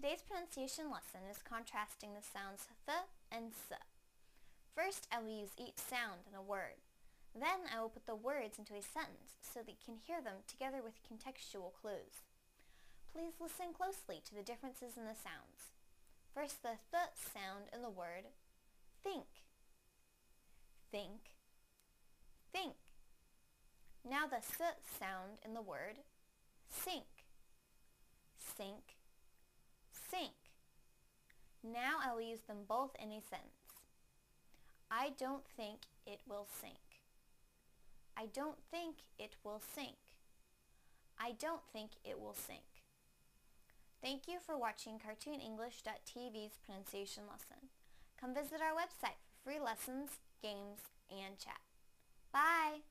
Today's pronunciation lesson is contrasting the sounds th and s. First, I will use each sound in a word. Then I will put the words into a sentence so that you can hear them together with contextual clues. Please listen closely to the differences in the sounds. First, the th sound in the word think. Think, think. Now the s sound in the word sink. Sink, sink. Now I will use them both in a sentence. I don't think it will sink. I don't think it will sink. I don't think it will sink. Thank you for watching CartoonEnglish.tv's pronunciation lesson. Come visit our website for free lessons, games, and chat. Bye!